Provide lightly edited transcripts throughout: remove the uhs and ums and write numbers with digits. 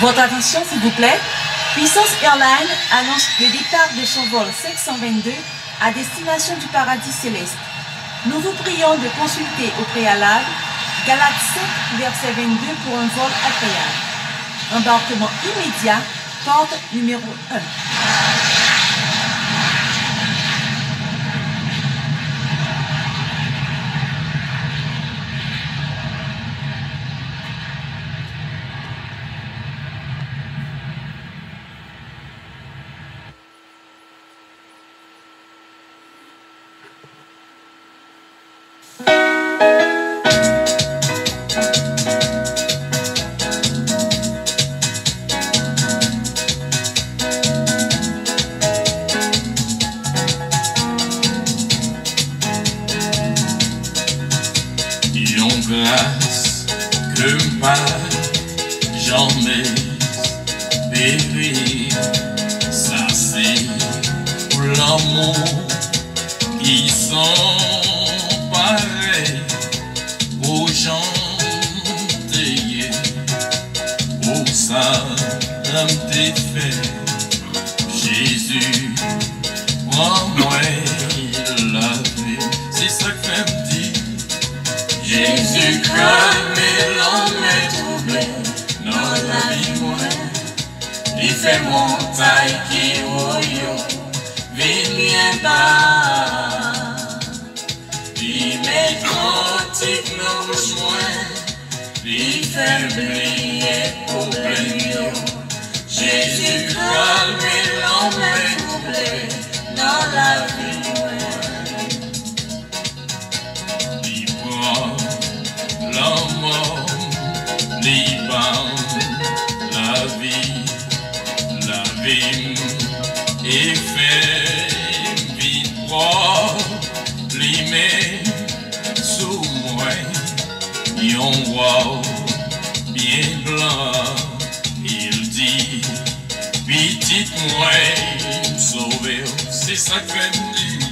Votre attention s'il vous plaît. Puissance Airlines annonce le départ de son vol 522 à destination du paradis céleste. Nous vous prions de consulter au préalable Galates 5, verset 22 pour un vol agréable. Embarquement immédiat, porte numéro 1. Grâce que pas jamais périr, ça c'est pour l'amour qui sont pareils aux gens taillés, pour ça t'es fait. Jésus, prends-moi la vie, c'est ça que fait me dire. Jésus calme l'homme est troublé dans la vie moi. Il fait montagne qui rouille, vient bas. Il met cantique dans le chemin, il fait oublier problème. Jésus calme l'homme est troublé dans la vie moi. La vie est fait vite droit, limé sous moi, yon roi bien blanc, il dit, petite moi, sauver, c'est ça que me dit.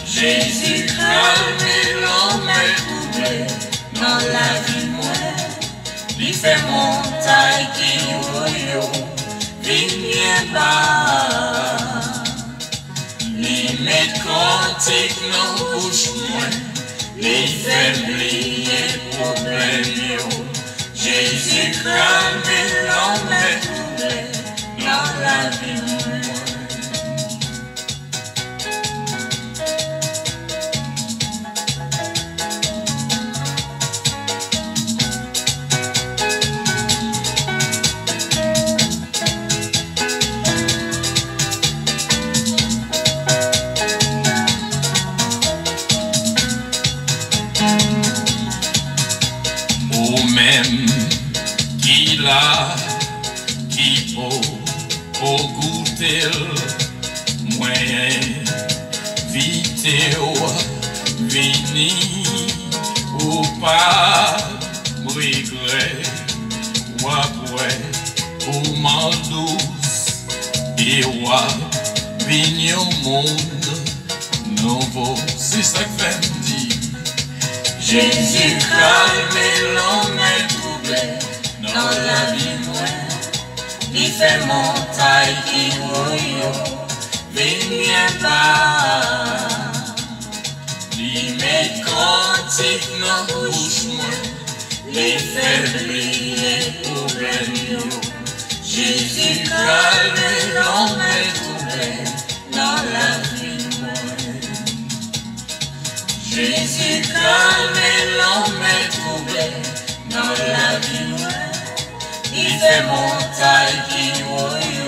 Jésus calme l'homme est troublé dans la vie moi. Il fait montagne qui vient bas. Il met cantique dans la bouche moi. Il fait oublier problème. Jésus calme l'homme est troublé dans la vie moi. Même qui l'a, qui pour goûter moyen vite vini ou pas regret ou après ou mal douce et ou vini au monde nouveau, c'est ça que fait me dire. Jésus calme l'homme est troublé dans la vie moi. Il fait montagne qui rouille, vient bas. Il met cantique dans la bouche moi. Il fait oublier problème. Jésus calme l'homme est troublé dans la vie moi. Jésus calme l'homme est troublé dans la vie moi. Il fait montagne qui rouille,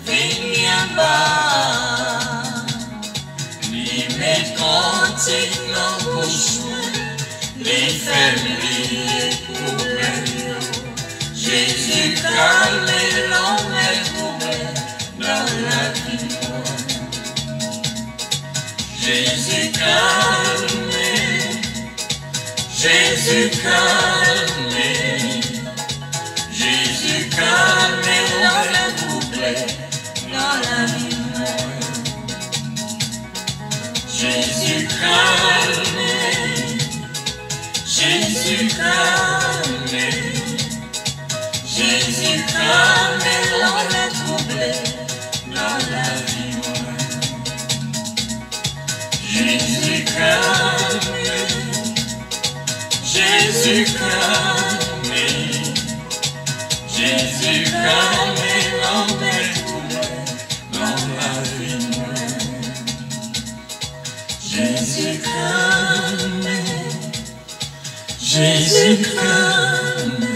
vient bas. Il met cantique dans la bouche moi. Il fait oublier problème. Jésus calme l'homme est troublé dans la vie moi. Jésus calme, Jésus calme, Jésus calme l'homme est troublé dans la vie moi. Jésus calme, Jésus calme, Jésus calme l'homme troublé dans la vie. Jésus calme, Jésus calme, Jésus calme l'homme troublé dans la vie. Jésus calme, Jésus calme,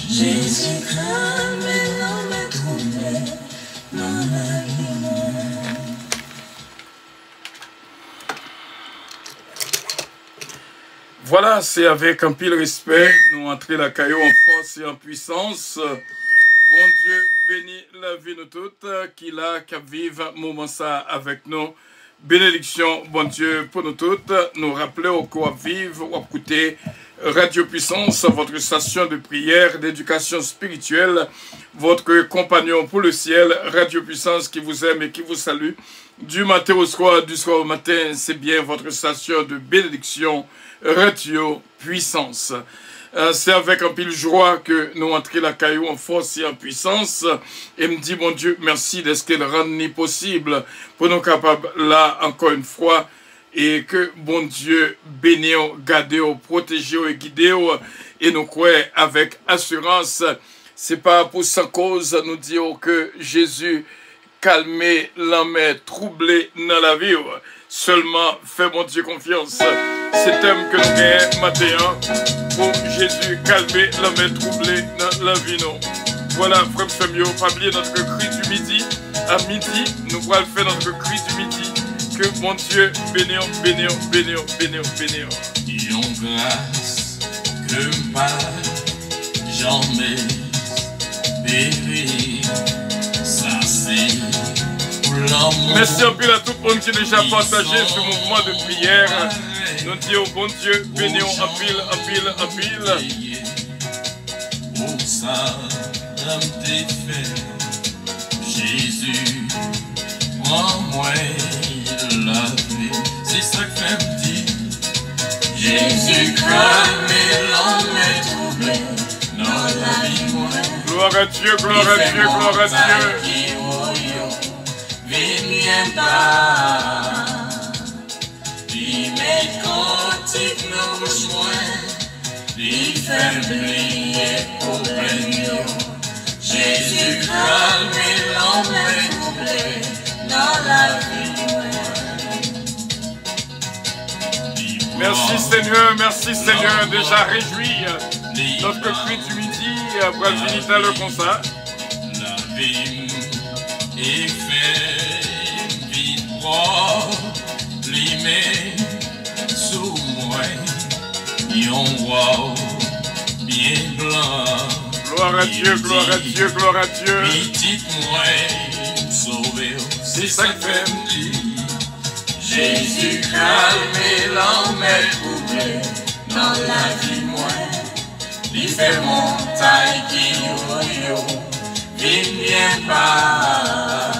Jésus calme l'homme troublé dans la vie. Voilà, c'est avec un pile respect, nous entrons la caillou en force et en puissance. Bon Dieu, bénis la vie de toutes, qui là, qui vive moment ça avec nous. Bénédiction, bon Dieu, pour nous toutes. Nous rappeler au quoi vivre, ou écouter Radio Puissance, votre station de prière, d'éducation spirituelle, votre compagnon pour le ciel, Radio Puissance qui vous aime et qui vous salue. Du matin au soir, du soir au matin, c'est bien votre station de bénédiction, Radio Puissance. C'est avec un pile joie que nous entrons la caillou en force et en puissance. Et me dit, mon Dieu, merci de ce qu'elle rend possible pour nous capables là, encore une fois. Et que, bon Dieu, bénisse, garde, protège et guide. Et nous croyons avec assurance. C'est pas pour sa cause, nous disons que Jésus calmer l'homme troublé dans la vie. Seulement, fais mon Dieu confiance. C'est thème que nous gagnons matin pour Jésus calmer l'homme troublé dans la vie. Non. Voilà, frère Femio, pas oublier notre cri du midi. À midi, nous allons faire notre cri du midi. Que mon Dieu bénisse, bénisse, bénisse, bénisse, bénisse. Yon grâce que pas jamais béni. Ça c'est pour l'amour. Merci un peu à tout le monde qui a déjà partagé ce mouvement de prière. Nous disons, bon Dieu, bénissons un pile, un pile, un pile. Pour ça, t'es fait. Jésus, prends-moi la vie. C'est ça que fait me dire. Jésus, calme l'homme troublé dans la vie. Gloire à Dieu, gloire à Dieu, gloire à Dieu. Viens pas, il met cantique dans le soin, il fait oublier problème. Jésus calme l'homme troublé dans la vie. Merci Seigneur, déjà réjoui notre cri du midi, après finir le concert. La vie est faite, vite propre, limée sous moi, yon wow, bien blanc. Gloire à Dieu, gloire à Dieu, gloire à Dieu. Dites-moi, sauver, c'est ça que fait me dire. Jésus calme l'homme troublé dans la vie moi. Il fait montagne qui yo, viens pas.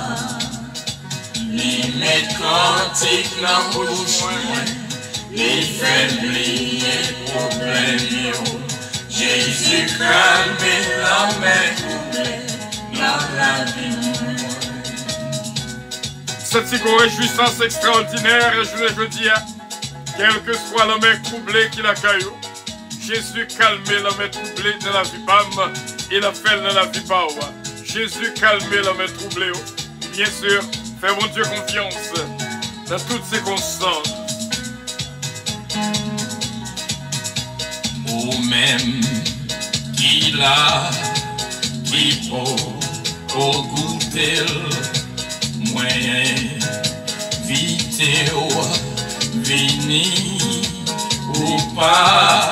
Il met cantique dans le bouche moi. Il fait oublier problème yo. Jésus calme l'homme troublé dans la vie. Cette si grosse réjouissance extraordinaire, et je le dis, quel que soit l'homme troublé qui la caillou, Jésus calme l'homme troublé de la vie femme et la fait dans la vie pas. Jésus calme l'homme troublé. Bien sûr, fais mon Dieu confiance dans toutes circonstances. Ou même qu'il a, qui pour goûter moyen, vite vini ou pas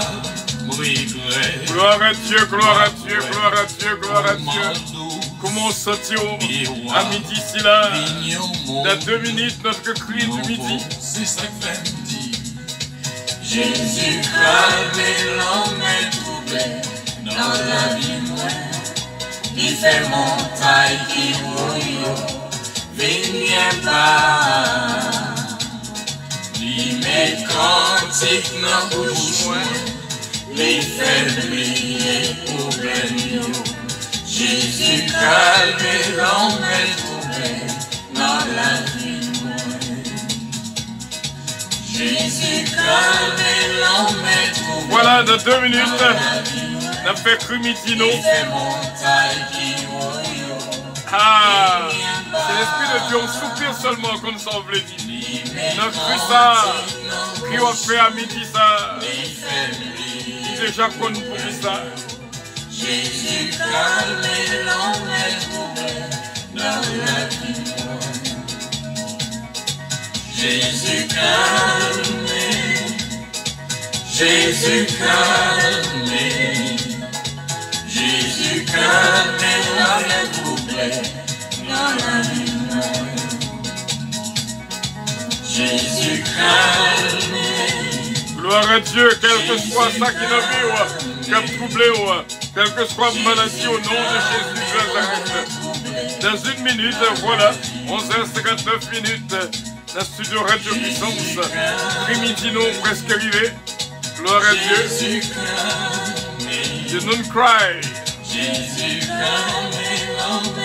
regret. Gloire à Dieu, gloire à Dieu, gloire à Dieu, gloire à Dieu. Comment sentir à midi ici là? Dans 2 minutes, notre cri du midi. C'est ça que fait me dire. Jésus calme l'homme troublé dans la vie moi. Il fait montagne qui bouille. Viens pas, il met cantique dans le bouche, les faibles problèmes. Jésus calme l'homme troublé dans la vie. Jésus calme l'homme troublé. Voilà, dans 2 minutes, on a fait Crumitino. Ah, c'est l'Esprit de Dieu, on soupire seulement comme ça on veut dire. On cru ça, qui on fait à midi ça. Déjà qu'on pour ça. Jésus calme l'homme troublé dans la vie. Jésus calme, Jésus calme, Jésus calme l'homme troublé dans la vie. Jésus calme. Gloire à Dieu, quel que soit ça qui nous vit, qui a troublé, quelle que soit la maladie, au nom de Jésus de Nazareth. Dans 1 minute, voilà, 11h59 minutes, dans le studio Radio Puissance, Crumitino presque arrivé. Gloire à Dieu. You don't cry. Jésus calme l'homme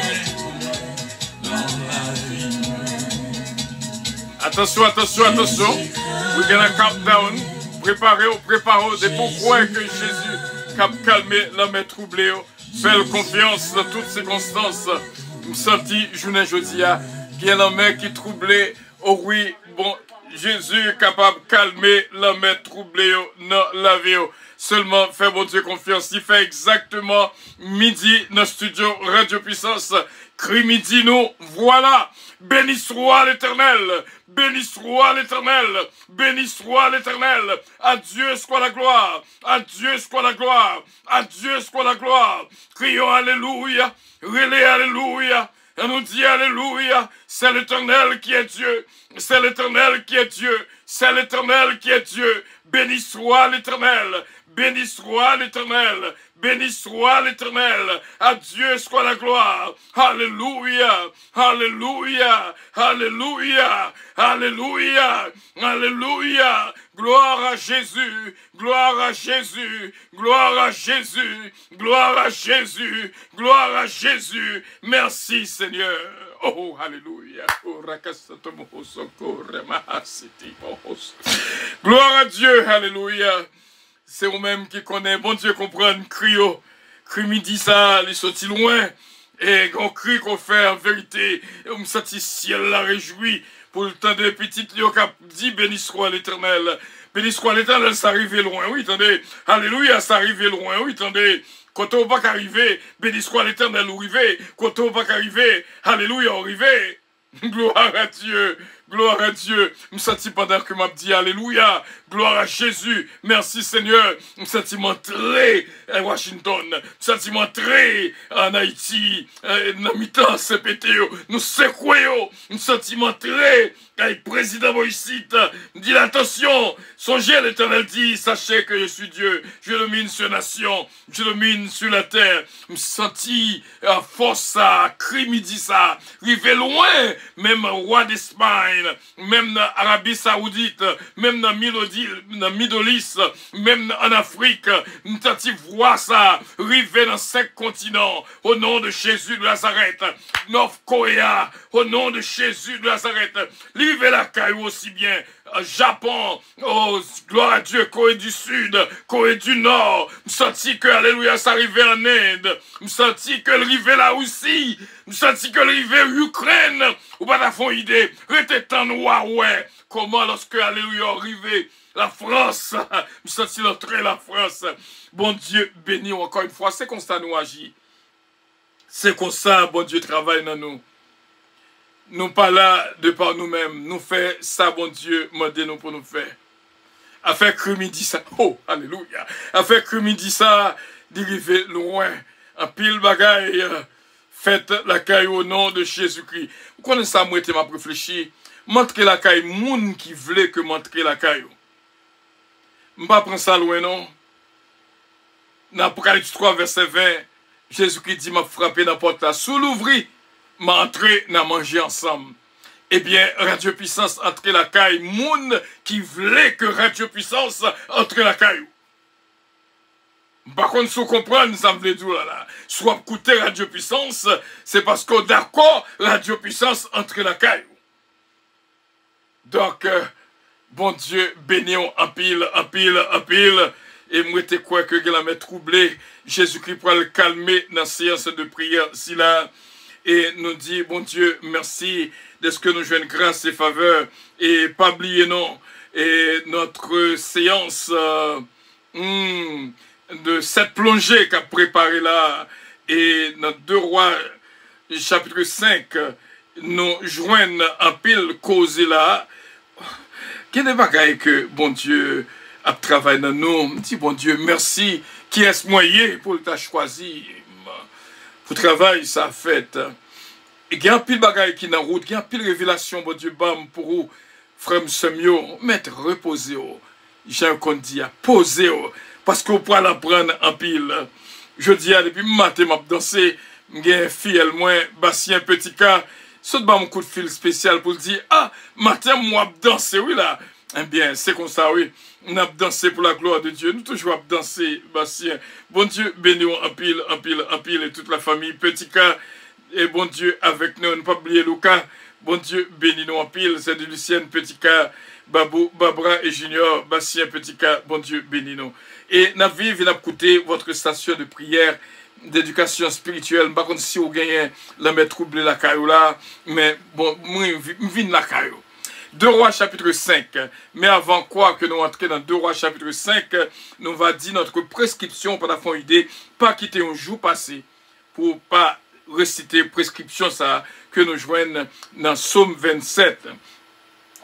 dans la vie. Attention, attention, attention. We're gonna count down. Préparez-vous de pourquoi que Jésus a calmé l'homme troublé. Faites confiance dans toutes circonstances. Vous sentez, je ne dis pas, qu'il y a l'homme qui est troublé. Oh oui, bon, Jésus est capable de calmer l'homme troublé dans la vie. Seulement, fais bon Dieu confiance. Il fait exactement midi dans le studio Radio Puissance. Crie midi, nous, voilà. Béni soit l'Éternel. Béni soit l'Éternel. Béni soit l'Éternel. À Dieu soit la gloire. À Dieu soit la gloire. À Dieu soit la gloire. Crions Alléluia. Relais Alléluia. On nous dit Alléluia. C'est l'Éternel qui est Dieu. C'est l'Éternel qui est Dieu. C'est l'Éternel qui est Dieu. Béni soit l'Éternel. Béni soit l'Éternel. Béni soit l'Éternel. À Dieu soit la gloire. Alléluia. Alléluia. Alléluia. Alléluia. Alléluia. Gloire à Jésus. Gloire à Jésus. Gloire à Jésus. Gloire à Jésus. Gloire à Jésus. Merci Seigneur. Oh, alléluia. Gloire à Dieu. Alléluia. C'est vous-même qui connaît. Bon Dieu comprenne. Crio. Cri midi ça. Les sortis loin. Et on crie qu'on fait en vérité. Et on me sentit ciel la réjouit. Pour le temps de petites lions qui dit béni soit l'Éternel. Béni soit l'Éternel, ça arrive loin. Oui, attendez. Alléluia, ça arrive loin. Oui, attendez. Quand on va arriver, béni soit l'Éternel, ou arriver. Quand on va arriver, alléluia, arriver. Gloire à Dieu. Gloire à Dieu. Je me sens pendant que m'a dit Alléluia. Gloire à Jésus. Merci Seigneur. Je me sens m'entrer à Washington. Je me sens m'entrer en Haïti. Dans mi-temps, c'est pété. Nous secouons. Je me sens m'entrer avec le président Moïse. Dit attention. Songez l'Éternel dit. Sachez que je suis Dieu. Je domine sur la nation. Je domine sur la terre. Je me sens à force à cri midi ça. Rivé loin. Même roi d'Espagne. Même dans l'Arabie Saoudite, même dans Middle East, même en Afrique, nous t'avons voir ça, arriver dans 5 continents, au nom de Jésus de Nazareth, North Korea, au nom de Jésus de Nazareth, arriver la Caillou aussi bien, Japon, oh, gloire à Dieu, Corée du Sud, Corée du Nord, nous senti que, alléluia, ça arrivait en Inde, nous senti que l'arrivée la Russie, nous senti que l'arrivée Ukraine, ou pas d'avoir idée, restez en noir, ouais, comment lorsque, alléluia, arrivé la France, nous senti l'entrée la France, bon Dieu, béni encore une fois, c'est comme ça nous agit, c'est comme ça, bon Dieu, travaille dans nous. Nous pas là de par nous-mêmes. Nous fait ça, bon Dieu, demandez-nous pour nous faire. Afin que midi ça, oh, alléluia. Afin que midi ça, dériver loin. En pile bagaille, faites la caille au nom de Jésus-Christ. Vous connaissez ça, moi, je m'a réfléchi. Montrez la caille, moun qui voulait que montrer la caille. Je ne vais pas prendre ça loin, non. Dans Apocalypse 3, verset 20, Jésus-Christ dit, m'a frappé dans la porte là, sous l'ouvri. M'entrer, n'a mangé ensemble. Eh bien, Radio Puissance entre la caille. Moun qui voulait que Radio Puissance entre la caille. Par contre, si vous comprenez, ça me veut dire là. Soit écouter Radio Puissance, c'est parce que d'accord, Radio Puissance entre la caille. Donc, bon Dieu, bénissons en pile, en pile, en pile. Et moi, je crois que la m'a troublé. Jésus-Christ pour le calmer dans la séance de prière, si là. Et nous dit, bon Dieu, merci de ce que nous jouons grâce et faveur. Et pas oublier, non, et notre séance de cette plongée qu'a préparée là. Et notre 2 Rois, chapitre 5, nous joignent en pile cause là. Quel est bagaille que, bon Dieu, a travaillé dans nous. Dit, bon Dieu, merci. Qui est-ce moyen pour t'a choisi? Pour travail, ça a fait. Et il y a un pile bagaille qui est en route. Il y a un pile révélation, bon Dieu, bam, pour vous, frère Semio, mettre reposer. J'ai un qu'on dit, poser. Parce qu'on pourra l'apprendre en pile. Je dis, depuis matin, m'a dansé. J'ai une fille, elle, moi, Bastien Petit cas. Saute bas mon coup de fil spécial pour dire, ah, matin, moi, danser, oui, là. Eh bien, c'est comme ça, oui. On a dansé pour la gloire de Dieu. Nous toujours dansé, Bastien. Bon Dieu, bénissons en pile, en pile, en pile, et toute la famille. Petit cas, et bon Dieu avec nous. Ne pas oublier Lucas. Bon Dieu, bénis-nous en pile. C'est de Lucienne, Petit cas, Babou, Barbara et Junior. Bastien, Petit cas, bon Dieu, bénis-nous. Et n'a vive et n'a écouté votre station de prière, d'éducation spirituelle. Par contre, si vous gagnez la mettre troublée la caillou là, mais bon, moi, je vis la caillou. 2 Rois chapitre 5. Mais avant quoi que nous entrions dans 2 Rois chapitre 5, nous va dire notre prescription pour la fin idée, pas quitter un jour passé pour pas réciter prescription ça que nous joignons dans Psaume 27.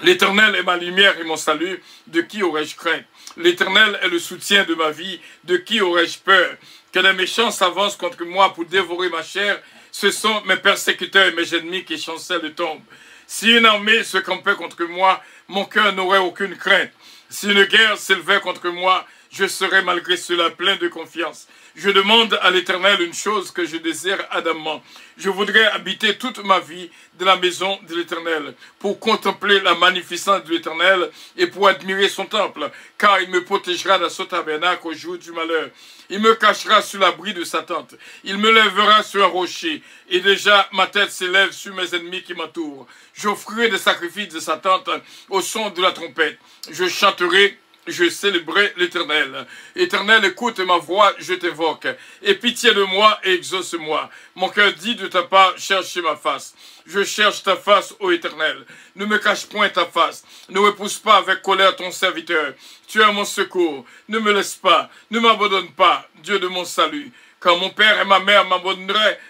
L'Éternel est ma lumière et mon salut, de qui aurais-je craint? L'Éternel est le soutien de ma vie, de qui aurais-je peur? Que les méchants s'avancent contre moi pour dévorer ma chair, ce sont mes persécuteurs et mes ennemis qui chancellent de tombe. Si une armée se campait contre moi, mon cœur n'aurait aucune crainte. Si une guerre s'élevait contre moi, je serais malgré cela plein de confiance. Je demande à l'Éternel une chose que je désire ardemment. Je voudrais habiter toute ma vie de la maison de l'Éternel, pour contempler la magnificence de l'Éternel et pour admirer son temple, car il me protégera dans son tabernacle au jour du malheur. Il me cachera sous l'abri de sa tente. Il me lèvera sur un rocher, et déjà ma tête s'élève sur mes ennemis qui m'entourent. J'offrirai des sacrifices de sa tente au son de la trompette. Je chanterai, je célébrerai l'Éternel. Éternel, écoute ma voix, je t'évoque. Aie pitié de moi et exauce-moi. Mon cœur dit de ta part, cherchez ma face. Je cherche ta face, ô Éternel. Ne me cache point ta face. Ne repousse pas avec colère ton serviteur. Tu es mon secours. Ne me laisse pas. Ne m'abandonne pas, Dieu de mon salut. Quand mon père et ma mère m'abandonneraient,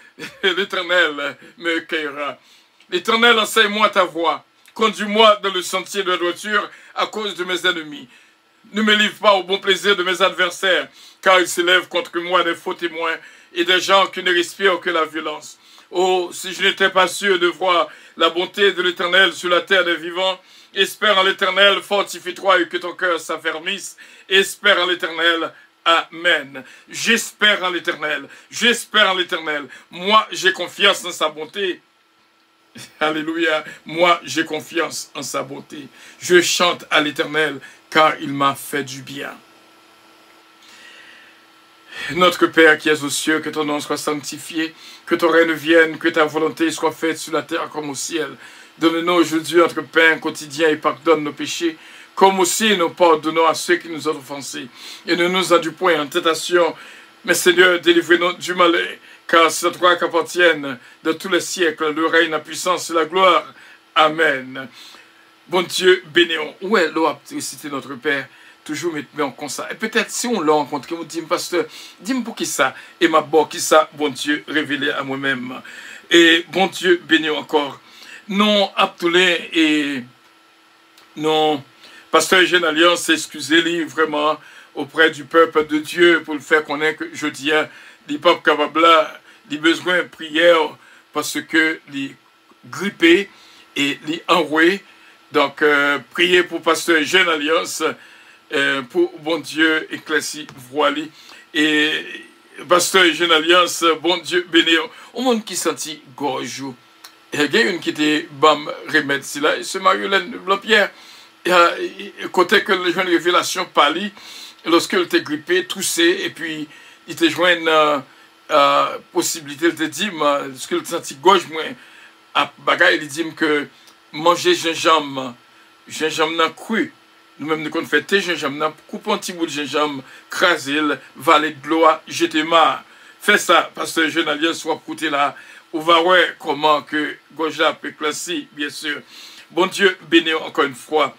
l'Éternel me cueillera. L'Éternel, enseigne-moi ta voie. Conduis-moi dans le sentier de la droiture à cause de mes ennemis. Ne me livre pas au bon plaisir de mes adversaires, car ils s'élèvent contre moi des faux témoins et des gens qui ne respirent que la violence. Oh, si je n'étais pas sûr de voir la bonté de l'Éternel sur la terre des vivants, espère en l'Éternel, fortifie-toi et que ton cœur s'affermisse. Espère en l'Éternel. Amen. J'espère en l'Éternel. J'espère en l'Éternel. Moi, j'ai confiance en sa bonté. Alléluia. Moi, j'ai confiance en sa bonté. Je chante à l'Éternel, car il m'a fait du bien. Notre Père qui es aux cieux, que ton nom soit sanctifié, que ton règne vienne, que ta volonté soit faite sur la terre comme au ciel. Donne-nous aujourd'hui notre pain quotidien et pardonne nos péchés, comme aussi nous pardonnons à ceux qui nous ont offensés. Et ne nous induis point en tentation, mais Seigneur, délivre-nous du malheur, car c'est à toi qu'appartiennent de tous les siècles le règne, la puissance et la gloire. Amen. Bon Dieu, bénéons. Où est l'obéissité de notre Père? Toujours mettre en constat. Et peut-être si on l'a rencontré, on dit, pasteur, dis-moi pour qui ça? Et ma bon, qui ça, bon Dieu, révélé à moi-même. Et bon Dieu, béni encore. Non, Abdoulé et non, pasteur Eugène Alliance, excusez-lui vraiment auprès du peuple de Dieu pour le faire connaître que je dis, les peuples capables, les besoins de prière parce que les grippés et les enroués. Donc, priez pour pasteur Eugène Alliance. Pour bon Dieu éclairci voilé et pasteur Eugène Alliance, bon Dieu béni au monde qui sentit gorge. Il y a une qui était bam remède si là, c'est Marie-Hélène Blanc-Pierre, côté que le jeune révélation pâlit lorsqu'elle était grippée, toussée et puis il te joint possibilité, il te dit, ce que le senti gauche, moi, à bagaille, il dit que manger gingembre nan cru, nous-mêmes nous fait thé gingembre, nan coupe un petit bout de gingembre, craser, valer de l'eau, jeter marre. Fais ça, parce que je n'avais soit côté là, on va voir comment que gauche là peut classer, bien sûr. Bon Dieu, béni encore une fois.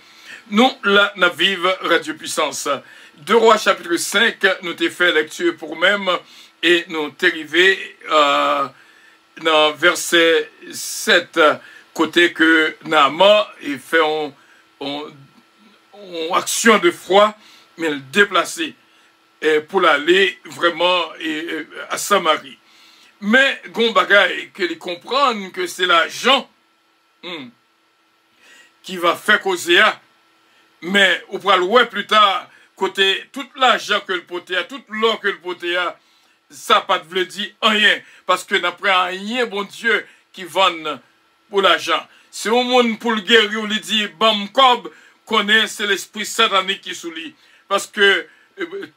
Nous, là, nous vivons Radio Puissance. 2 Rois chapitre 5, nous t'ai fait lecture pour même, et nous t'ai arrivé dans verset 7, côté que Naaman il fait une action de foi, mais le déplacer pour aller vraiment à Samarie. Mais gon bagay que les comprennent que c'est l'argent qui va faire causer à. Mais on pourra le voir plus tard, côté tout l'argent que le poté a, tout l'or que le poté a, ça pas de veut dire rien. Parce que n'après rien, bon Dieu, qui vend pour l'argent. C'est au monde pour le guérir, on lui dit, bam kob, connaît, c'est l'esprit satanique qui sous lui. Parce que,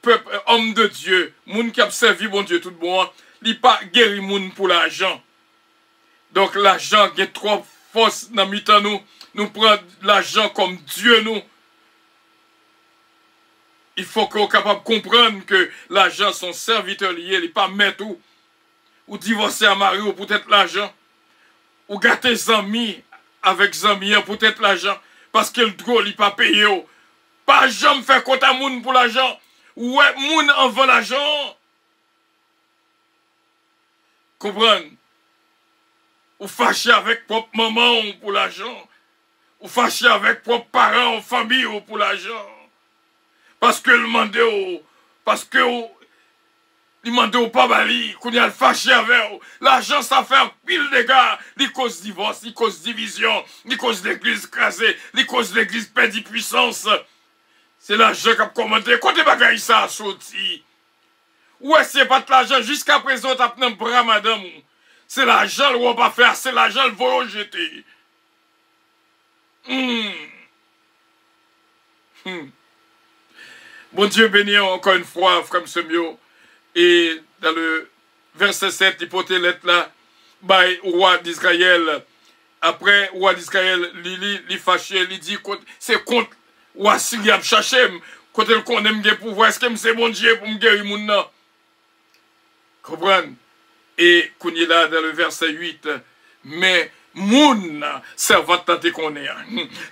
peuple, homme de Dieu, monde qui a servi bon Dieu tout bon, il pas guéri monde pour l'argent. Donc l'argent qui est trop force dans mi-temps nous prenons l'argent comme Dieu nous. Il faut qu'on soit capable de comprendre que l'argent, son serviteur lié, il n'est pas maître ou divorcer à mari ou peut-être l'argent. Ou gâter des amis avec des amis peut-être l'argent. Parce que le droit, il n'est pas payé. Pas jamais faire compte à moun pour l'argent. Ouais, moun en veut l'argent. Comprendre? Ou fâché avec propre maman pour l'argent. Ou fâché avec propre parents, famille pour l'argent. Parce que le mandé parce que il mandé au pas bali, qu'on y a le fâché avec l'argent ça fait un pile de dégâts, il cause divorce, il cause division, il cause l'église crasée, il cause l'église perdue puissance. C'est l'argent qui a commandé, quand des bagailles ça a sorti. Ouais, c'est pas de l'argent, jusqu'à présent t'as pris un bras madame. C'est l'argent le va pas faire, c'est l'argent le va jeter. Bon Dieu béni encore une fois, frère Semio. Et dans le verset 7, il portait l'être là, by roi d'Israël. Après, roi d'Israël, il fâché, il dit, c'est contre roi Syria, chercher, quand il connaît mes pouvoirs, est-ce que c'est bon Dieu pour me guérir mon nom? Comprenez? Et qu'on est là dans le verset 8, mais moun servant tant qu'on est.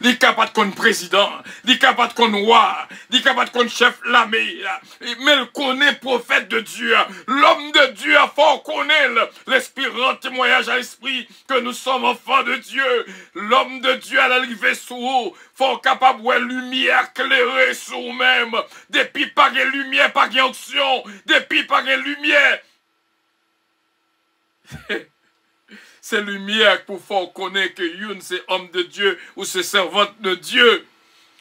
Il est capable de connaître président, il est capable de connaître roi, il est capable de connaître chef l'armée, mais il connaît prophète de Dieu. L'homme de Dieu a fort connaître l'esprit rend témoignage à l'esprit que nous sommes enfants de Dieu. L'homme de Dieu à l'arrivée sous haut, fort capable de lumière éclairée sur nous-mêmes. Depuis pas de lumière, pas de onction, depuis pas de lumière. C'est lumière pour faire connaître que Youn c'est homme de Dieu ou c'est servante de Dieu.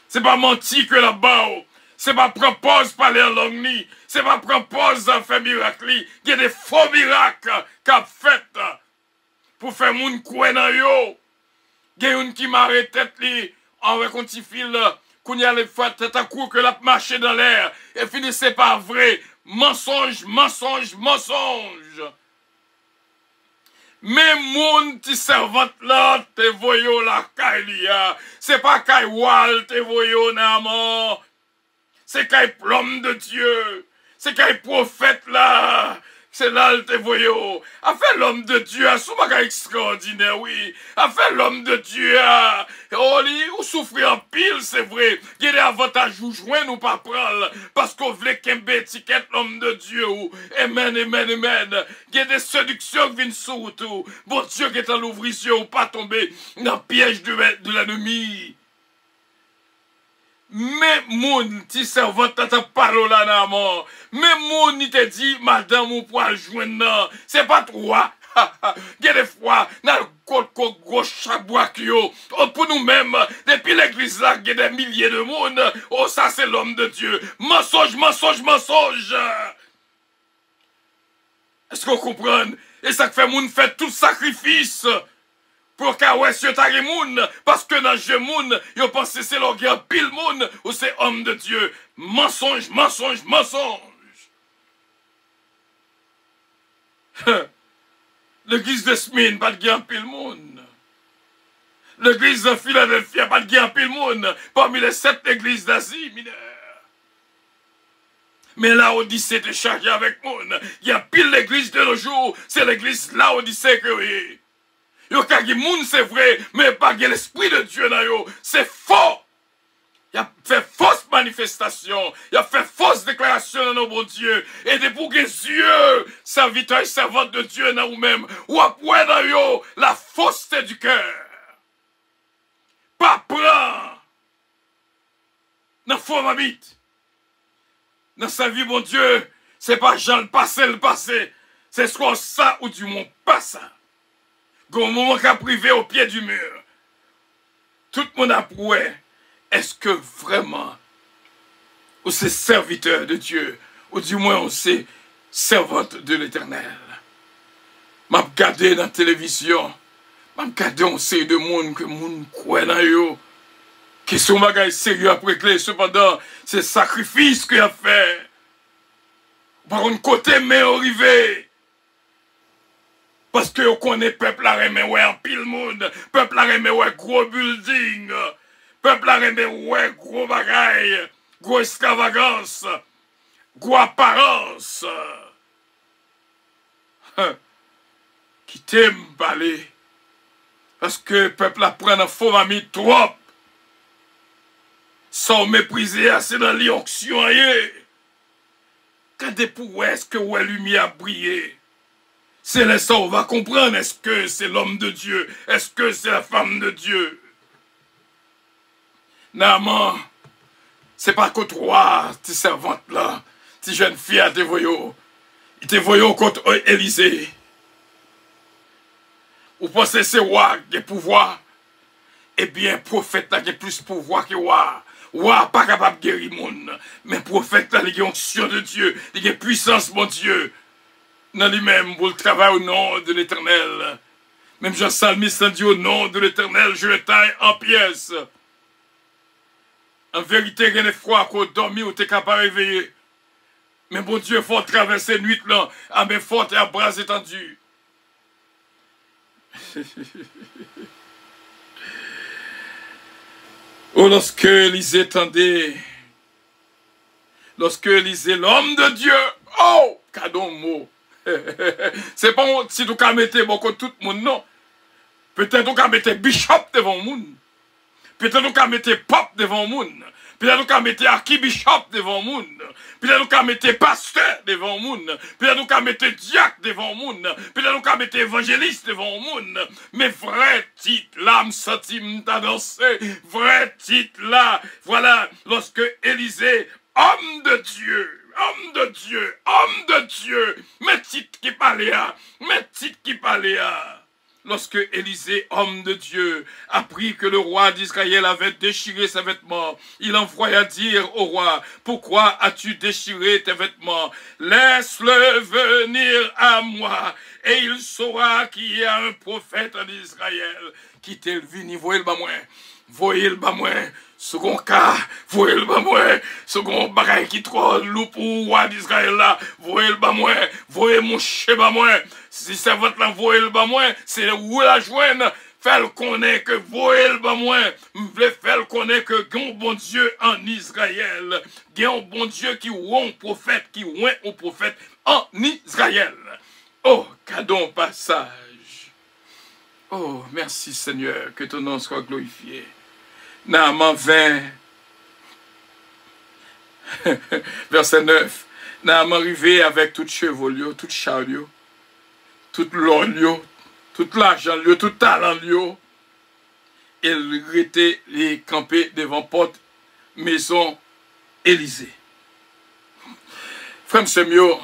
C'est pas menti que là-bas. C'est pas propose parler en langue ni. C'est pas propose de faire miracle. Il y a des faux miracles qu'a fait pour faire moun koué dans yo. Il y a une qui m'arrête tête li avec un petit fil qu'on y a les fois tête à coup que la marché dans l'air et finissait par vrai. Mensonge, mensonge, mensonge. Mais mon petit servante là, te voyons la Kailia. C'est pas Kaiwal, te voyons Naaman. C'est Kai l'homme de Dieu. C'est Kai prophète là. C'est là te voyons. A fait l'homme de Dieu, a sous bagay extraordinaire, oui. A fait l'homme de Dieu, ou souffrir en pile, c'est vrai. Il y a des avantages ou joindre ou pas prendre. Parce qu'on voulait qu'un étiquette l'homme de Dieu, ou amen, amen, amen. Il y a des séductions qui viennent sur tout. Bon Dieu qui est à l'ouvrir ou pas tomber dans le piège de l'ennemi. Mais mon petit servant t'a parlé là dans mort. Mais mon il te dit madame ou pour joindre. C'est pas toi. Il y a des fois dans le gros chabois pour nous-mêmes depuis l'église là il y a des milliers de monde. Oh ça c'est l'homme de Dieu. Mensonge, mensonge, mensonge. Est-ce qu'on comprend? Et ça fait moun fait tout sacrifice. Pour qu'à ouais, c'est moun, parce que dans le moun, yo pense c'est l'orgueil pile moun, ou c'est homme de Dieu. Mensonge, mensonge, mensonge. L'église de Smyrne, pas de gain pile monde. L'église de Philadelphie, pas de gain pile monde. Parmi les 7 églises d'Asie mineure. Mais Laodicée était chargé avec monde. Il y a pile l'église de nos jours. C'est l'église Laodicée que oui. Yo kagi moun c'est vrai, mais pas l'esprit de Dieu dans yo. C'est faux. Il a fait fausse manifestation. Il a fait fausse déclaration dans nos bons Dieu. Et de pour que Dieu, serviteur et servante de Dieu dans vous-même, ou après dans yo, la fausseté du cœur. Pas prend. Dans faux habite. Dans sa vie, mon Dieu, c'est pas Jean le passé. C'est soit ça ou du moins pas ça. Au moment qu'a privé au pied du mur. Tout le monde a prouvé. Est-ce que vraiment, ou c'est serviteur de Dieu, ou du moins on c'est servante de l'Éternel? M'a regardé dans la télévision, m'a regardé on sait de monde que monde croit dans yo, qui sont bagages sérieux après clé, cependant, c'est sacrifice qu'il a fait. Par un côté, mais arrivé. Parce que on connaît peuple la remet ouais en pile monde, peuple la remet ouais gros building. Peuple a remet ouais gros bagaille, gros extravagance, gros apparence. Qui t'aime parler. Parce que peuple apprend un faux ami trop. Sans mépriser assez dans l'onction. Quand des pour est-ce que ouais lumière a brillé. C'est là ça on va comprendre. Est-ce que c'est l'homme de Dieu? Est-ce que c'est la femme de Dieu? Naman, c'est pas que toi, tes servantes là, tes jeunes filles à tes voyous. Ils te voyous contre Élysée. Ou pensez c'est roi qui a pouvoir? Eh bien, prophète là qui a plus pouvoir que roi. Roi pas capable de guérir le monde. Mais prophète là, il a onction de Dieu, il a puissance, mon Dieu. Dans lui-même, pour le travail au nom de l'Éternel. Même Jean Salmiste dit au nom de l'Éternel, je le taille en pièces. En vérité, rien n'est froid qu'on dormi ou t'es capable de réveiller. Mais bon Dieu, faut traverser nuit là, à mes fortes et à bras étendus. Oh, lorsque Élisée tendait, lorsque Élisée, l'homme de Dieu, oh, cadeau mot. C'est pas si tu as mettre beaucoup tout le monde, non. Peut-être tu as mettre bishop devant le monde. Peut-être tu as mettre pape devant le monde. Peut-être tu as mettre archibishop devant le monde. Peut-être tu as mettre pasteur devant le monde. Peut-être tu as mettre diacre devant le monde. Peut-être tu as mettre évangéliste devant le monde. Mais vrai titre là, me senti m'ta danser. Vrai titre là, voilà, lorsque Élisée, homme de Dieu, homme de Dieu, homme de Dieu, mes titres qui parlaient à, mes titres qui parlaient à. Lorsque Élisée, homme de Dieu, apprit que le roi d'Israël avait déchiré ses vêtements, il envoya dire au roi, « Pourquoi as-tu déchiré tes vêtements? Laisse-le venir à moi, et il saura qu'il y a un prophète en Israël qui t'est venu, voyez le bas moins, voyez le bas moins. Second cas, voyez le bas moins, second bagaille qui trop loup pour roi d'Israël là, voyez le bas moins, voyez mon chè bas moins, si c'est votre là, voyez le bas moins, c'est où la joindre, fait connaître que voyez le bas moins, m'vle fait connaître que gon bon Dieu en Israël, gon bon Dieu qui ouon prophète, qui ouon un prophète en Israël. Oh, cadeau passage. Oh, merci Seigneur, que ton nom soit glorifié. Naaman 20, verset 9. Naaman arrivé avec tout cheval, tout chariot, tout l'or, tout l'argent, tout talent. Il était les campé devant porte maison Élysée. Frère Semio,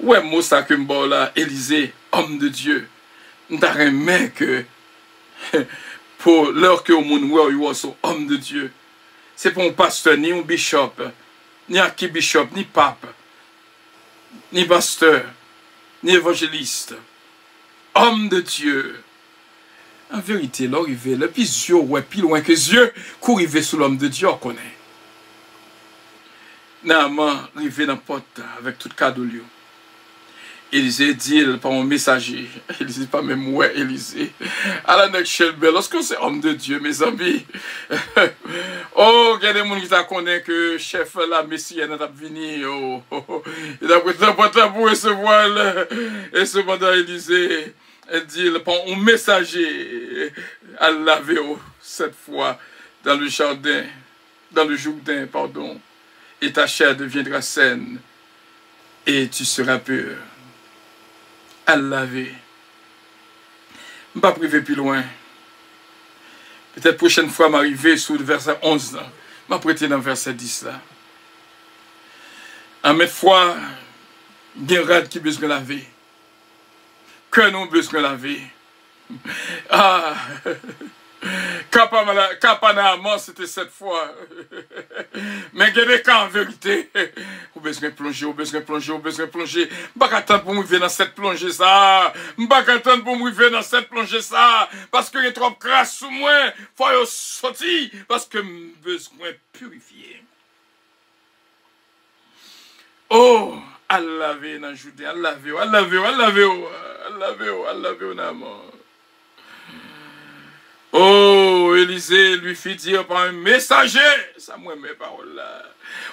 ouais, Moussa Kumbola, Élysée, homme de Dieu, n'arrêtait que pour l'heure que au monde où il sont homme de Dieu. C'est pour un pasteur, ni un bishop, ni archibishop, ni pape, ni pasteur, ni évangéliste. Homme de Dieu. En vérité, l'arrivée, le plus Dieu, ouais, plus loin que Dieu, qu'arriver sous l'homme de Dieu, on connaît. Naaman arrivé dans la porte avec tout cadeau. Élisée dit par mon messager. Élisée pas même ouais, Élisée. À la next Shelby, lorsque c'est homme de Dieu, mes amis. Oh, il y a des gens qui connaissent que chef la Messie est venu. Il a pris la porte pour recevoir. Et cependant, Élisée, elle dit par un messager à laver cette fois dans le jardin, dans le Jourdain, pardon. Et ta chair deviendra saine. Et tu seras pur. À laver. Je ne vais pas priver plus loin. Peut-être prochaine fois, m'arriver sur le verset 11. Je vais prêter dans le verset 10 là. En mettre fois, bien rade qui besoin de laver. Que nous besoin de laver. Ah! Capanaman, c'était cette fois. Mais il y a des cas en vérité. Vous besoin de plonger, vous besoin de plonger, vous besoin de plonger. Je ne vais pas attendre pour me vivre dans cette plongée ça. Je ne vais pas attendre pour me vivre dans cette plongée ça. Parce que il y a trop de crasse sous moi. Il faut sortir. Parce que je besoin de purifier. Oh, à laver dans le Jourdain, à laver, à laver, à laver, à laver, à laver, Naaman. Oh, Élisée lui fit dire par un messager, ça moi mes paroles là,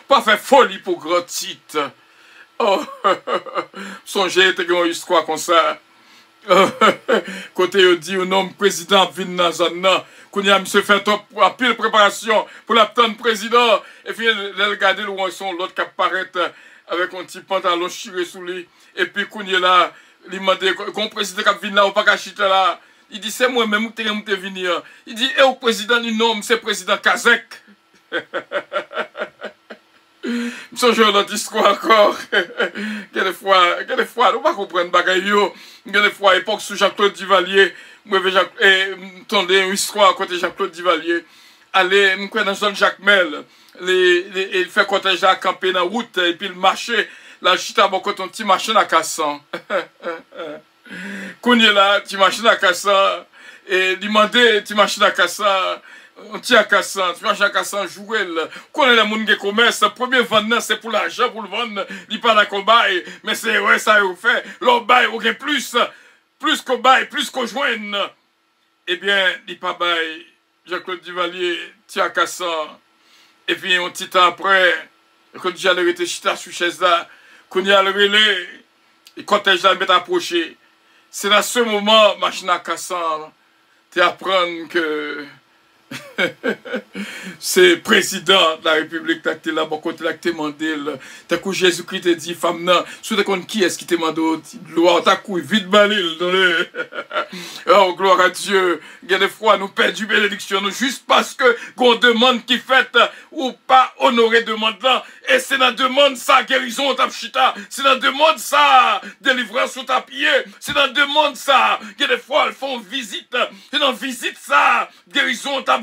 pas faire folie pour grand titre. Oh, songez que une histoire comme ça. Côté dit un homme président vient dans la zone là, qu'on y a monsieur fait à pile préparation pour l'obtenir président et puis il regarder où sont l'autre qui apparaît avec un petit pantalon chiré sous lui et puis qu'on y est là, il m'a dit qu'on président qui vient là ou pas qu'à là. Il dit, c'est moi-même qui suis venu. Il dit, et au président du nom, c'est président Kazek. Je songe à notre histoire encore. Quelques fois, on ne peut pas comprendre bagaille. Quelques fois, à l'époque, sous Jean-Claude Duvalier, moi, j'entendais une histoire côté Jean-Claude Duvalier. Allez, je suis dans zone Jacmel. Il fait cortège à camper dans la route, et puis il marchait. Là, je suis à mon côté, un petit machin à Cassan. Qu'on est là, tu machines à Cassan, et demander, tu machines à Cassan, on tient à Cassan, tu machines à Cassan, jouer, qu'on est la monde qui commerce, le premier vendeur, c'est pour l'argent, pour le vendre, il pas dans le bail, mais c'est ouais, ça vous fait, l'autre bail, on gagne plus qu'on bail, plus qu'on joigne. Eh bien, il pas bail, Jean-Claude Duvalier, tient à Cassan, et puis un petit temps après, quand j'ai arrêté chita sur chaise là, qu'on y a le relais, et quand j'ai approché, c'est dans ce moment, machine à Cassan, tu apprends que c'est président de la République qui est là, qui t'a demandé, t'as coup Jésus-Christ t'a dit, femme, non, sous compte qui est-ce qui t'a demandé, gloire, t'as coup, vite balil, oh, gloire à Dieu, il y a des fois, nous perdons bénédiction, juste parce que, qu'on demande qui fait, ou pas honorer demande là, et c'est dans demande ça, guérison au tapchita, c'est dans demande ça, délivrance au tapier, c'est dans demande ça, il y a des fois, elles font visite, c'est dans visite ça, guérison au tapchita,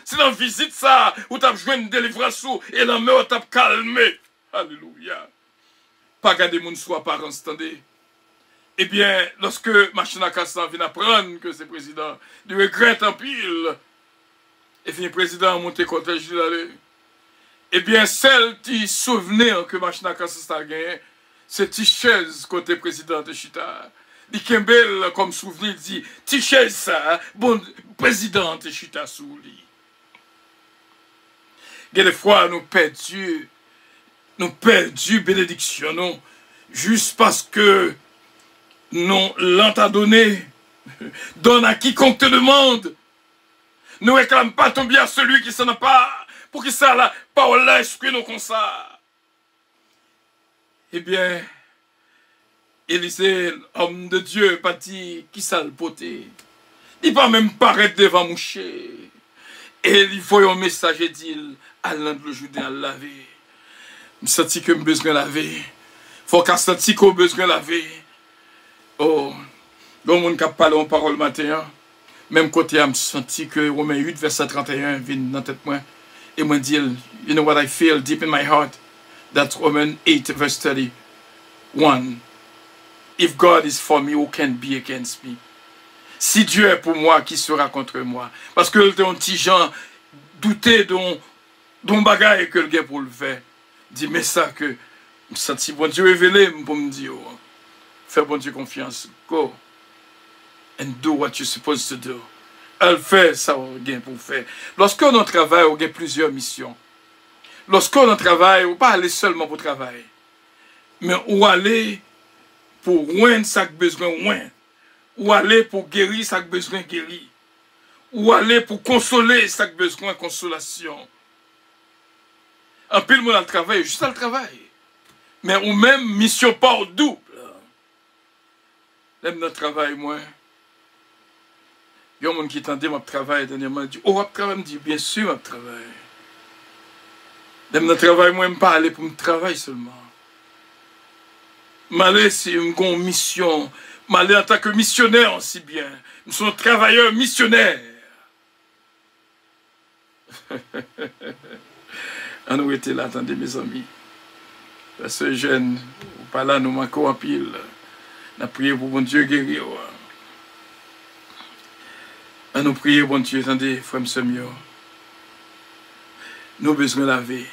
c'est dans visite ça, où tu as besoin de délivrance et la main t'a calmé. Alléluia. Pas garder mon soit par entendez. Eh bien, lorsque Machina Kassan vient apprendre que c'est président, il regrette en pile. Et puis le président a monté contre Gilalé. Eh bien, celle qui souvenir que Machina Kassan a gagné, c'est Tichèze côté président de Chita. Il Kembel comme souvenir dit Tichèze ça, bon président de Chita sous lui. Des fois, nous perdons bénédiction, non? Juste parce que nous l'avons donné. Donne à quiconque te demande. Ne réclame pas ton bien à celui qui s'en a pas. Pour qu'il ça la parole là, esprit nous comme ça. Eh bien, Élisée, homme de Dieu, pas dit qui ça le poté. Il va même paraître devant moucher. Et il faut un message et dit allant le Jourdain à laver. Je sens que je besoin de laver. Il faut qu'à sentir qu'on besoin de laver. Oh, le monde qui a parlé en parole matin, même côté, je sens que Romains 8, verset 31 vient dans la tête moi. Et moi dit, you know what I feel deep in my heart? That's Romans 8, verse 31. If God is for me, who can be against me? Si Dieu est pour moi, qui sera contre moi? Parce que le petit Jean doutait d'un bagaille que le gars pour le faire. Dis mais ça que je sens bon Dieu révélé pour me dire fais bon Dieu confiance. Go and do what you're supposed to do. Elle fait ça pour faire. Lorsqu'on travaille, on a plusieurs missions. Lorsqu'on travaille, on ne pas aller seulement pour travailler. Mais on aller pour rendre ça que besoin rendre. Ou aller pour guérir ça que besoin guérir. Ou aller pour consoler ça que besoin consolation. En pile monde le travail, juste le travail. Mais ou même mission par double. L'aime notre travail moi. Il y a un monde qui tendait mon travail dernièrement dit "Oh, travail me dit bien sûr mon travail." L'aime notre travail moi me pas aller pour me travailler seulement. M'aller c'est une mission. M'aller en tant que missionnaire aussi bien. Nous sommes travailleurs missionnaires. On nous était là, attendez mes amis. Parce que jeune, pas là, nous manquons en pile. On a prié pour bon Dieu guérir. On nous prié, bon Dieu, attendez, frère Semio. Nous avons besoin de laver.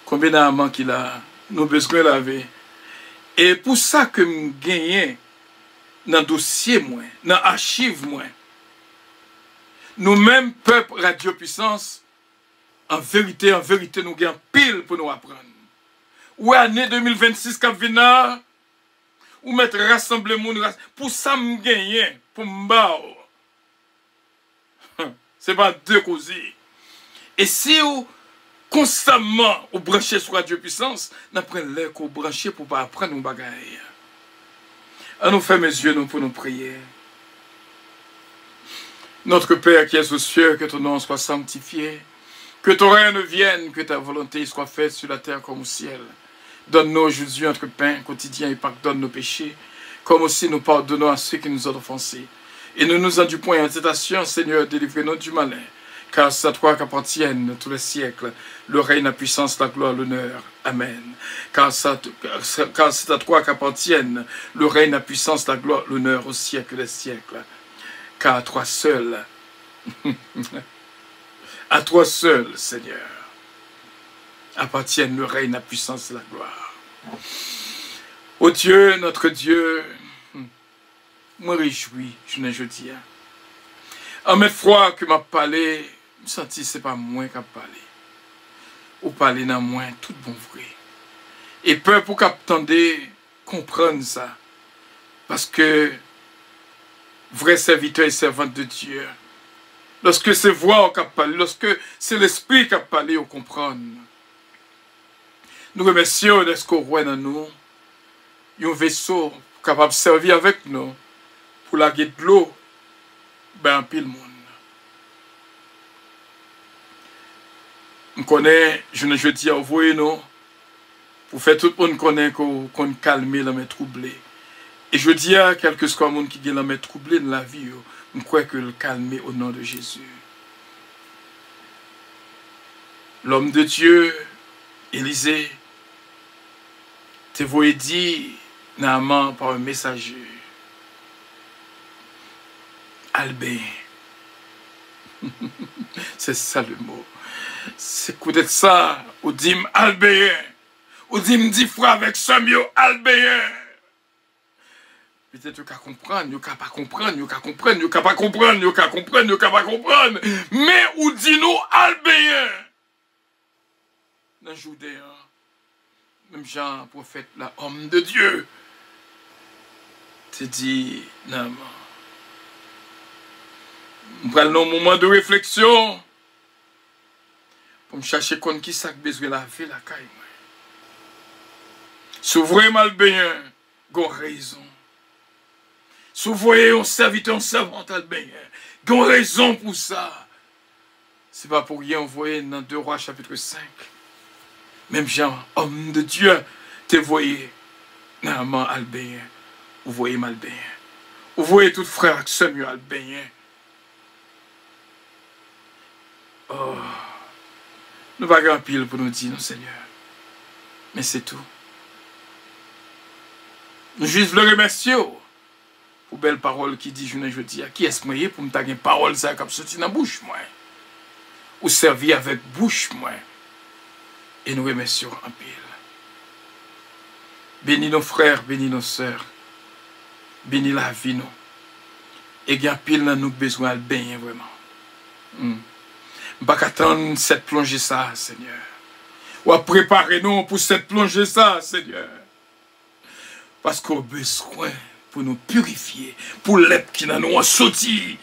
Combien d'amants qu'il a, nous avons besoin de laver. Et pour ça que nous gagnons dans le dossier, dans l'archive, nous-mêmes, peuple Radio Puissance, en vérité, nous gagnons pile pour nous apprendre. Ou année 2026 qui vient, ou mettre rassemblement, pour ça, nous gagnons, pour nous battre. Ce n'est pas deux causes. Et si vous constamment vous branchez sur Radio Puissance, nous prenons l'air qu'on branche pour ne pas apprendre nos bagailles. À nous fermer les yeux nous, pour nous prier. Notre Père qui es aux cieux, que ton nom soit sanctifié, que ton règne vienne, que ta volonté soit faite sur la terre comme au ciel. Donne-nous aujourd'hui notre pain quotidien et pardonne nos péchés, comme aussi nous pardonnons à ceux qui nous ont offensés. Et ne nous induis point en tentation, Seigneur, délivrez-nous du malin. Car c'est à toi qu'appartiennent tous les siècles le règne, la puissance, la gloire, l'honneur. Amen. Car c'est à toi qu'appartiennent le règne, la puissance, la gloire, l'honneur au siècle des siècles. Car à toi seul, à toi seul, Seigneur, appartiennent le règne, la puissance, la gloire. Ô Dieu, notre Dieu, moi réjouis, je ne dis rien. En mettre froid que m'a parlé, je senti c'est pas moi qui a parlé. Ou parler dans moi, tout bon vrai. Et peur pour qu'attendez comprendre ça. Parce que vrai serviteur et servante de Dieu, lorsque c'est voix qui a parlé, lorsque c'est l'esprit qui a parlé, on comprend. Nous remercions de ce qu'on voit dans nous, un vaisseau capable de servir avec nous pour la gueule de l'eau, ben pile monde. On connaît, je dis à vous, nous, pour faire tout le monde connaît qu'on calme la main troublée. Et je dis à quel que soit le monde qui a la main troublée dans la vie, on croit que le calmer au nom de Jésus. L'homme de Dieu, Élisée, te voyait dire Naaman par un messager. Albin. C'est ça le mot. C'est peut-être ça, ou dit Albin. Ou dit frère avec Samuel Albin. Peut-être qu'à comprendre, vous pas comprendre, vous pas comprendre, vous pas comprendre, vous pas comprendre, vous pas comprendre. Mais ou dit nous Albin. Dans Judée, même Jean, prophète, là, homme de Dieu, te dit, non, je prends un moment de réflexion pour me chercher qui ça que besoin de laver la caille. Si vous voyez mal bien, vous avez raison. Si vous voyez un serviteur, un servante, vous avez raison pour ça. Ce n'est pas pour rien, vous voyez dans 2 Rois chapitre 5. Même Jean, homme de Dieu, te voyez, Naaman Albin, vous voyez Malbin. Vous voyez tout frère Samuel Albin. Oh, nous pas grand pile pour nous dire, non, Seigneur. Mais c'est tout. Nous juste le remercier pour belle parole qui dit, je ne dis à qui est-ce moyen pour me taguer une parole ça comme sorti dans la bouche, moi. Ou servir avec bouche, moi. Et nous remercions en pile. Bénis nos frères, bénis nos sœurs. Bénis la vie, nous. Et bien pile, nous besoin de baigner vraiment. Pas qu'attendre cette plongée ça, Seigneur. Ou à préparer nous pour cette plongée ça, Seigneur. Parce qu'on a besoin pour nous purifier, pour l'être qui n'a nous sorti.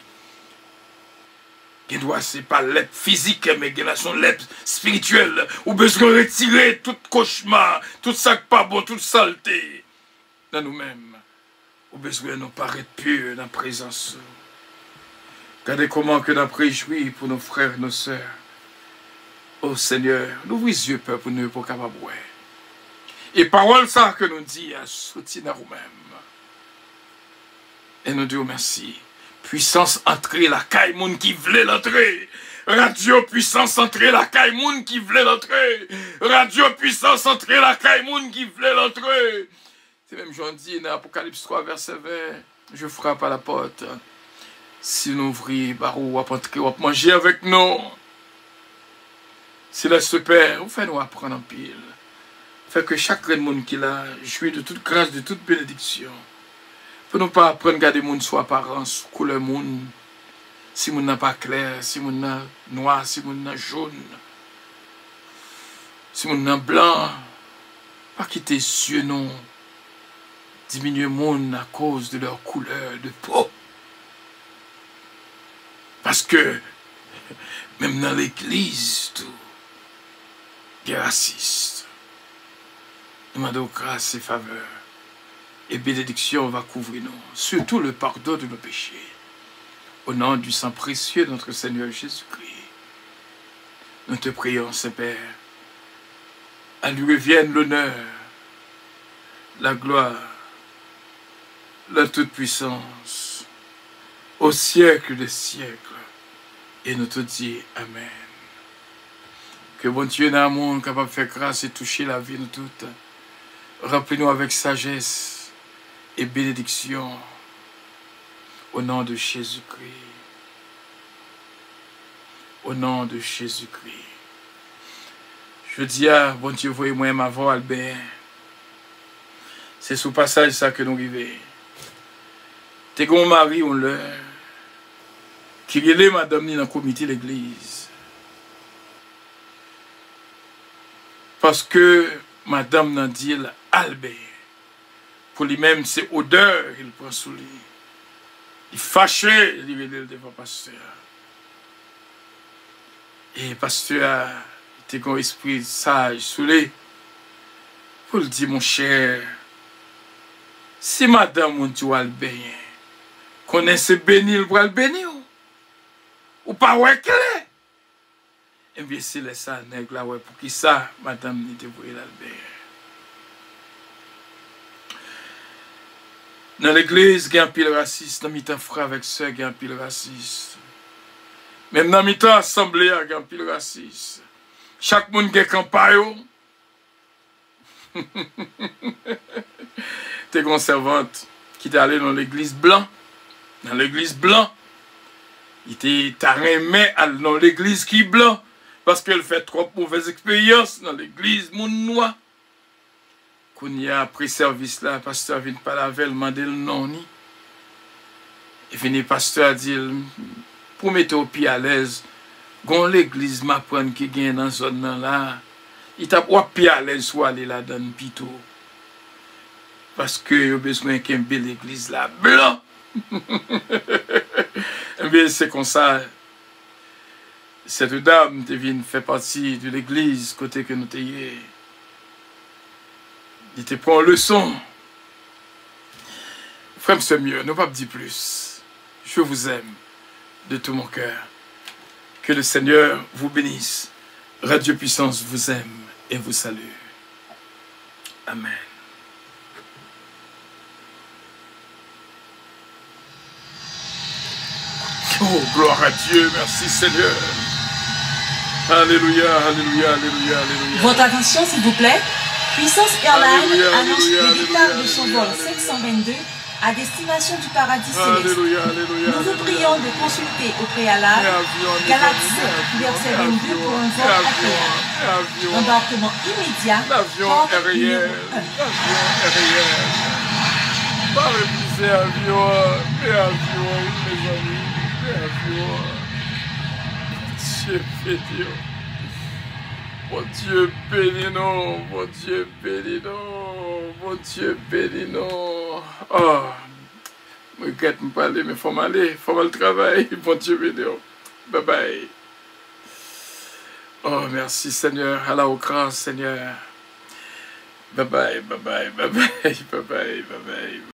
Qui doit, c'est pas l'être physique, mais qui a son l'être spirituel. Ou besoin de retirer tout cauchemar, tout ça qui pas bon, toute saleté dans nous-mêmes. Ou besoin de nous paraître purs dans la présence. Regardez comment que nous avons réjoui pour nos frères et nos sœurs. Oh Seigneur, nous ouvrons les yeux pour nous pour capables. Et parole ça que nous dit à sortir dans nous-mêmes. Et nous disons merci. Puissance entrer la caille moun qui voulait l'entrer. Radio puissance entrer la caille moun qui voulait l'entrer. Radio puissance entrer la caille moun qui voulait l'entrer. C'est même Jean dit dans Apocalypse 3 verset 20. Je frappe à la porte. Si nous ouvrons, barou, à entrer, à manger avec nous. Si laisse Père, vous faites nous apprendre en pile. Fait que chaque monde qui l'a jouit de toute grâce, de toute bénédiction. Pour ne pas apprendre à garder les gens sous apparence, sous couleur monde. Si les gens n'est pas clair, si les gens n'est noir, si les gens n'est jaune. Si les gens n'est blanc. Pas quitter les yeux, non. Diminuer les gens à cause de leur couleur de peau. Parce que, même dans l'église, tout, il y a raciste. Nous demandons grâce et faveur. Et bénédiction va couvrir nous. Surtout le pardon de nos péchés. Au nom du sang précieux de notre Seigneur Jésus-Christ. Nous te prions, Saint-Père. À lui revienne l'honneur, la gloire, la toute-puissance, au siècle des siècles. Et nous te disons Amen. Que bon Dieu dans le monde capable de faire grâce et toucher la vie de toutes. Rappelez-nous avec sagesse et bénédiction au nom de Jésus-Christ. Au nom de Jésus-Christ. Je dis à bon Dieu, voyez-moi ma voix, Albert. C'est sous passage ça que nous vivons. T'es comme mari, on l'a. Qui relève madame ni dans le comité de l'église. Parce que madame n'a dit Albert. Pour lui-même, c'est odeur qu'il prend sous lui. Il fâché, il relève devant le pasteur. Et le pasteur était un esprit sage sous lui. Pour lui dire, mon cher, si madame on dit Albert, connaissez béni, il va le bénir. Ou pas ouais qu'elle est. Et bien c'est là ça nègre là ouais pour qui ça madame ni te voyer l'Albert. Dans l'église, il y a un pile raciste, dans mi-temps frère avec soeur, il y a un pile raciste. Même dans mi-temps assemblée, il y a un pile raciste. Chaque monde qui est campagne. T'es conservante qui est allé dans l'église blanc. Dans l'église blanc. Il était taremé dans l'église qui est blanc. Parce qu'elle fait trop mauvaise expérience dans l'église mon noir. Quand il a pris service là, le pasteur vient pas laver, il m'a dit le non. Et venu le pasteur a dit, pour mettre au pied à l'aise, quand l'église m'apprend qui gagne dans cette zone là, il t'a pas pied à l'aise soit aller là dans le pito. Parce que il a besoin qu'une belle église là, blanc. Mais c'est comme ça. Cette dame devine fait partie de l'église côté que nous t'ayons. Il te prend leçon. Frère, c'est mieux, ne pas dire plus. Je vous aime de tout mon cœur. Que le Seigneur vous bénisse. Radio Puissance vous aime et vous salue. Amen. Oh, gloire à Dieu, merci Seigneur. Alléluia, alléluia, alléluia, alléluia. Votre attention s'il vous plaît. Puissance Airlines annonce le départ de son vol 522 à destination du paradis céleste. Alléluia, alléluia. Nous vous prions de consulter au préalable Galates 7, verset 22 pour un vol agréable. Embarquement immédiat. L'avion porte aérien. numéro 1. L'avion aérien. Pas réviser avion. Les avions, mes amis. Les avions. Dieu béni. Mon Dieu béni nous. Mon Dieu béni nous. Mon Dieu béni nous. Oh. Je regrette de me parler, mais il faut m'aller. Il faut m'aller travailler. Bon Dieu béni. Bye bye. Oh, merci Seigneur. Allah au grand Seigneur. Bye bye, bye bye, bye bye, bye bye, bye bye.